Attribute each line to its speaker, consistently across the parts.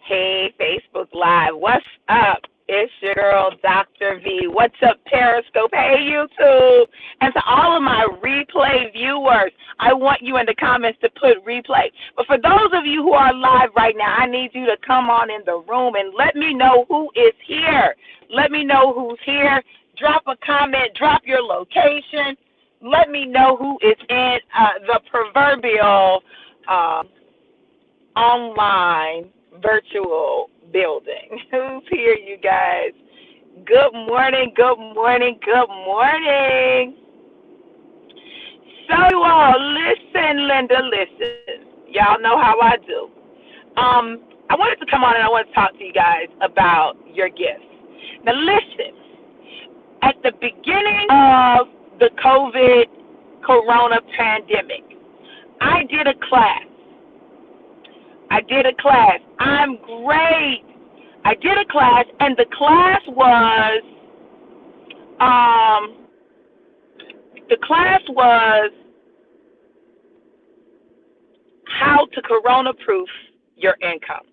Speaker 1: Hey, Facebook Live. What's up? It's your girl, Dr. V. What's up, Periscope? Hey, YouTube. And to all of my replay viewers, I want you in the comments to put replay. But for those of you who are live right now, I need you to come on in the room and let me know who is here. Let me know who's here. Drop a comment. Drop your location. Let me know who is in the proverbial online virtual building. Who's here, you guys? Good morning, good morning, good morning. So you all, listen, Linda, listen. Y'all know how I do. I wanted to come on and I want to talk to you guys about your gifts. Now listen, at the beginning of the corona pandemic, I did a class. I'm great. I did a class, and the class was how to corona-proof your income.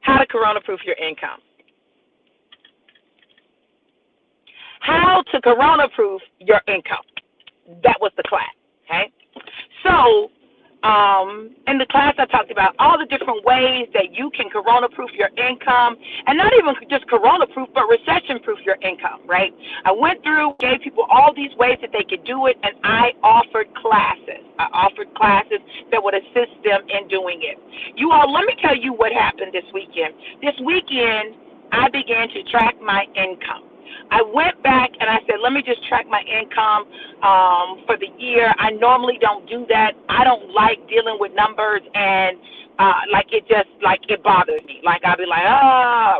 Speaker 1: How to corona-proof your income. How to corona-proof your income. That was the class, okay? So, in the class, I talked about all the different ways that you can corona-proof your income, and not even just corona-proof, but recession-proof your income, right? I went through, gave people all these ways that they could do it, and I offered classes. That would assist them in doing it. You all, let me tell you what happened this weekend. This weekend, I began to track my income. I went back and I said, let me just track my income for the year. I normally don't do that. I don't like dealing with numbers and it bothers me. Like I'll be like,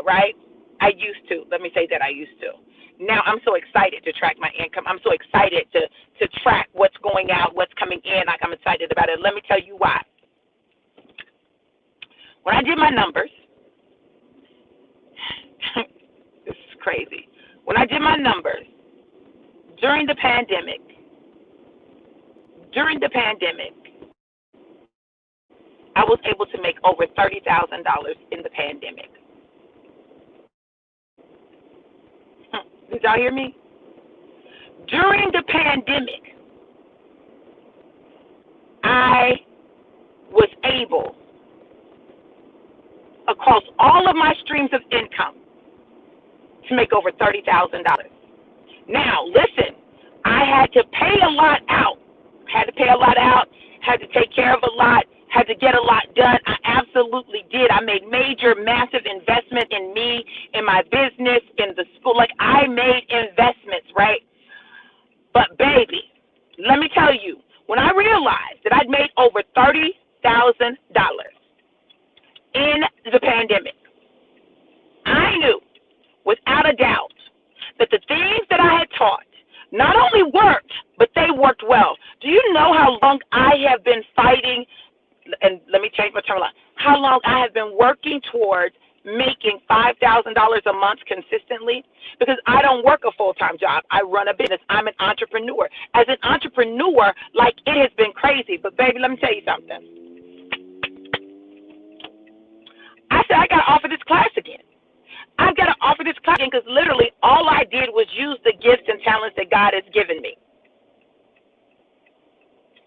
Speaker 1: right? I used to. Let me say that I used to. Now I'm so excited to track my income. I'm so excited to track what's going out, what's coming in. Like I'm excited about it. Let me tell you why. When I did my numbers, this is crazy. When I did my numbers during the pandemic, I was able to make over $30,000 in the pandemic. Did y'all hear me? During the pandemic, I was able, across all of my streams of income, to make over $30,000. Now, listen, I had to pay a lot out, had to take care of a lot, had to get a lot done. I absolutely did. I made major, massive investment in me, in my business, in the school. Like, I made investments, right? But, baby, let me tell you, when I realized that I'd made over $30,000 in the pandemic, I knew without a doubt that the things that I had taught not only worked, but they worked well. Do you know how long I have been fighting, and let me change my term, how long I have been working towards making $5,000 a month consistently? Because I don't work a full-time job. I run a business. I'm an entrepreneur. As an entrepreneur, like, it has been crazy. But, baby, let me tell you something. I said, I got to offer this class again. I've got to offer this class again because literally all I did was use the gifts and talents that God has given me.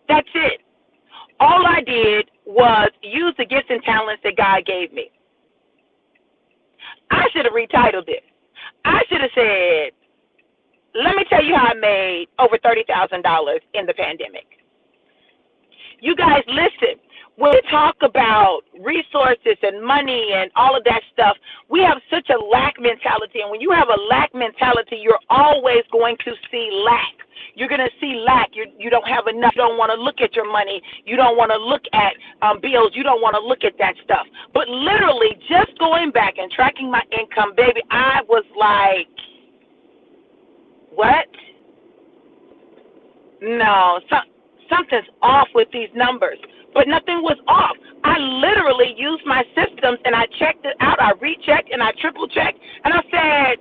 Speaker 1: That's it. All I did was use the gifts and talents that God gave me. I should have retitled it. I should have said, let me tell you how I made over $30,000 in the pandemic. You guys, listen. When we talk about resources and money and all of that stuff, we have such a lack mentality. And when you have a lack mentality, you're always going to see lack. You're going to see lack. You don't have enough. You don't want to look at your money. You don't want to look at bills. You don't want to look at that stuff. But literally, just going back and tracking my income, baby, I was like, what? No, something's off with these numbers. But nothing was off. I literally used my systems, and I checked it out. I rechecked, and I triple-checked, and I said,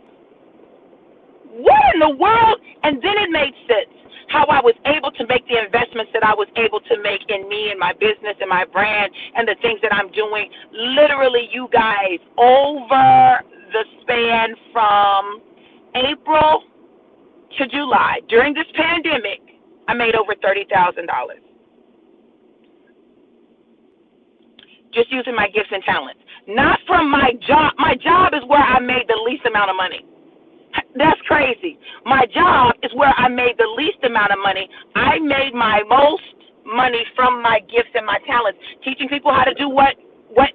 Speaker 1: what in the world? And then it made sense how I was able to make the investments influence that I was able to make in me and my business and my brand and the things that I'm doing. Literally, you guys, over the span from April to July, during this pandemic, I made over $30,000 just using my gifts and talents. Not from my job. My job is where I made the least amount of money. That's crazy. My job is where I made the least amount of money. I made my most money from my gifts and my talents, teaching people how to do what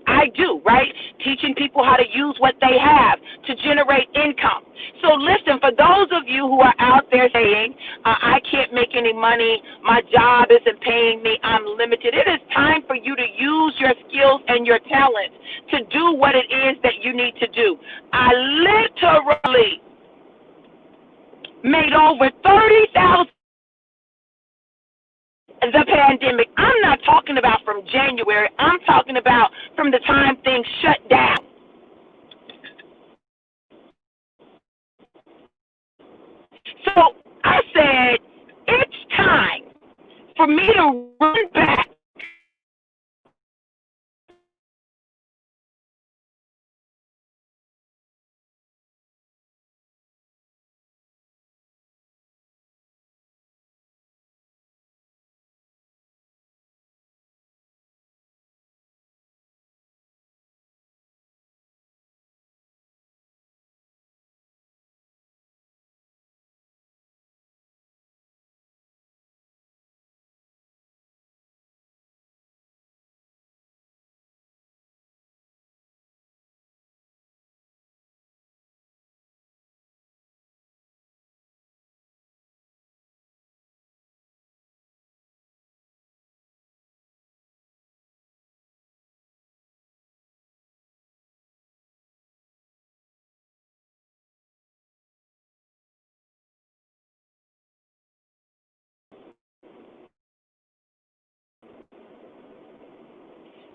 Speaker 1: I do, right? Teaching people how to use what they have to generate income. So listen, for those of you who are out there saying, I can't make any money, my job isn't paying me, I'm limited, it is time for you to use your skills and your talents to do what it is that you need to do. I literally made over $30,000 the pandemic. I'm not talking about from January. I'm talking about from the time things shut down. So I said, it's time for me to run back.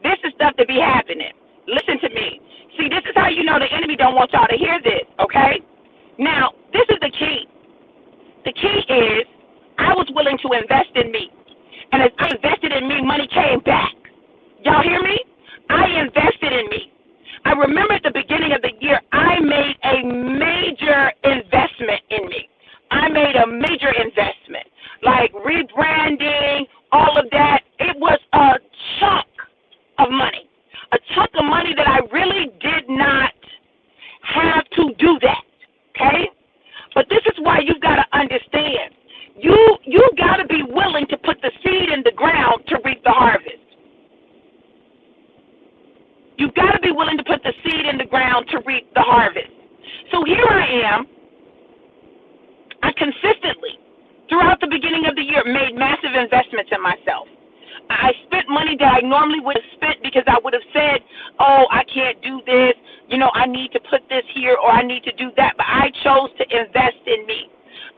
Speaker 1: This is stuff to be happening. Listen to me. See, this is how you know the enemy don't want y'all to hear this, okay? Now, this is the key. The key is I was willing to invest in me. And as I invested in me, money came back. Y'all hear me? I invested in me. I remember at the beginning of the year, I made a major investment in me. I made a major investment, like rebranding, all of that. It was a chunk of money, that I really did not have to do that, okay? But this is why you've got to understand. You got to be willing to put the seed in the ground to reap the harvest. You've got to be willing to put the seed in the ground to reap the harvest. So here I am. I consistently, throughout the beginning of the year, made massive investments in myself. I spent money that I normally would have spent because I would have said, oh, I can't do this, I need to put this here or I need to do that. But I chose to invest in me.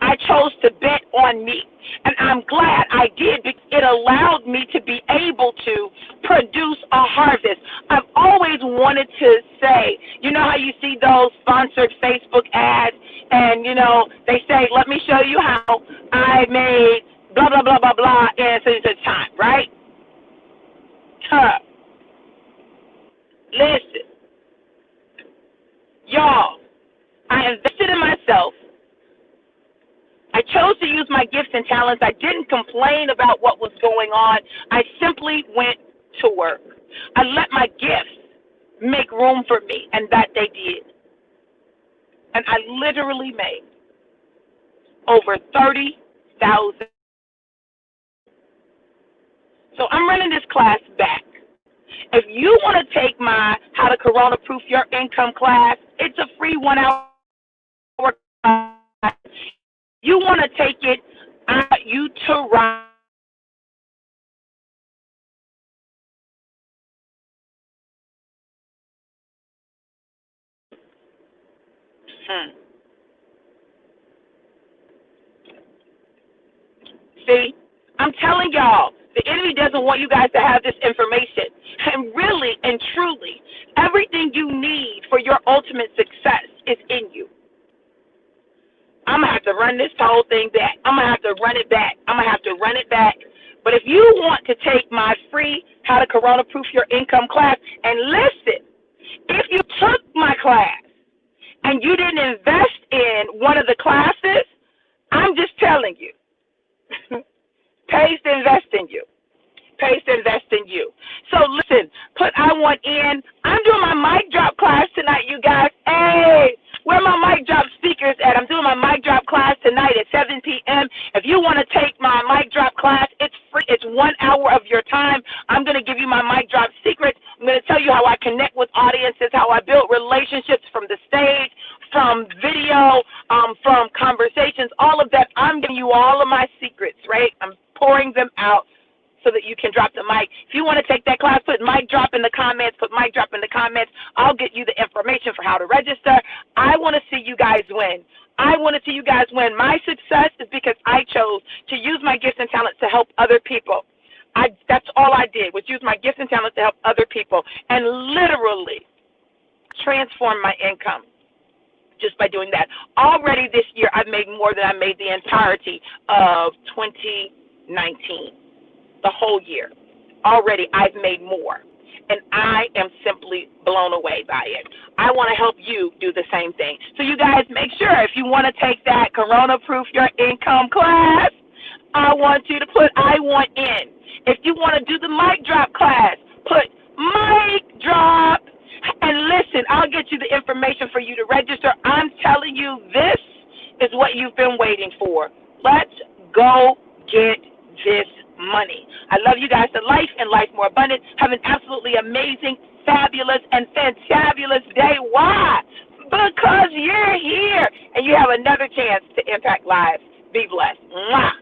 Speaker 1: I chose to bet on me. And I'm glad I did because it allowed me to be able to produce a harvest. I've always wanted to say, how you see those sponsored Facebook ads and, they say, let me show you how I made blah, blah, blah, blah, blah in such a time, right? Listen, y'all, I invested in myself. I chose to use my gifts and talents. I didn't complain about what was going on. I simply went to work. I let my gifts make room for me, and that they did. And I literally made over $30,000. So I'm running this class back. If you want to take my How to Corona-Proof Your Income class, it's a free 1-hour class. You want to take it, I want you to run. See, I'm telling y'all, the enemy doesn't want you guys to have this information. And really and truly, everything you need for your ultimate success is in you. I'm going to have to run this whole thing back. I'm going to have to run it back. But if you want to take my free How to Corona Proof Your Income class, and listen, if you took my class and you didn't invest in one of the classes, I'm just telling you, pays to invest in you. Pays to invest in you. So listen, put I want in. I'm doing my mic drop class tonight, you guys. Hey, where are my mic drop speakers at? I'm doing my mic drop class tonight at 7 p.m. If you want to take my mic drop class, it's free. It's 1 hour of your time. I'm going to give you my mic drop secrets. I'm going to tell you how I connect with audiences, how I build relationships from the stage, from video, from conversations, all of that. I'm giving you all of my secrets, right? I'm pouring them out so that you can drop the mic. If you want to take that class, put mic drop in the comments, put mic drop in the comments. I'll get you the information for how to register. I want to see you guys win. I want to see you guys win. My success is because I chose to use my gifts and talents to help other people. That's all I did, was use my gifts and talents to help other people and literally transform my income just by doing that. Already this year, I've made more than I made the entirety of 2019. The whole year. Already I've made more, and I am simply blown away by it. I want to help you do the same thing. So you guys make sure, if you want to take that Corona Proof Your Income class, I want you to put I want in. If you want to do the mic drop class, put mic drop. And listen, I'll get you the information for you to register. I'm telling you, this is what you've been waiting for. Let's go get this money. I love you guys to life and life more abundant. Have an absolutely amazing, fabulous, and fantabulous day. Why? Because you're here and you have another chance to impact lives. Be blessed. Mwah.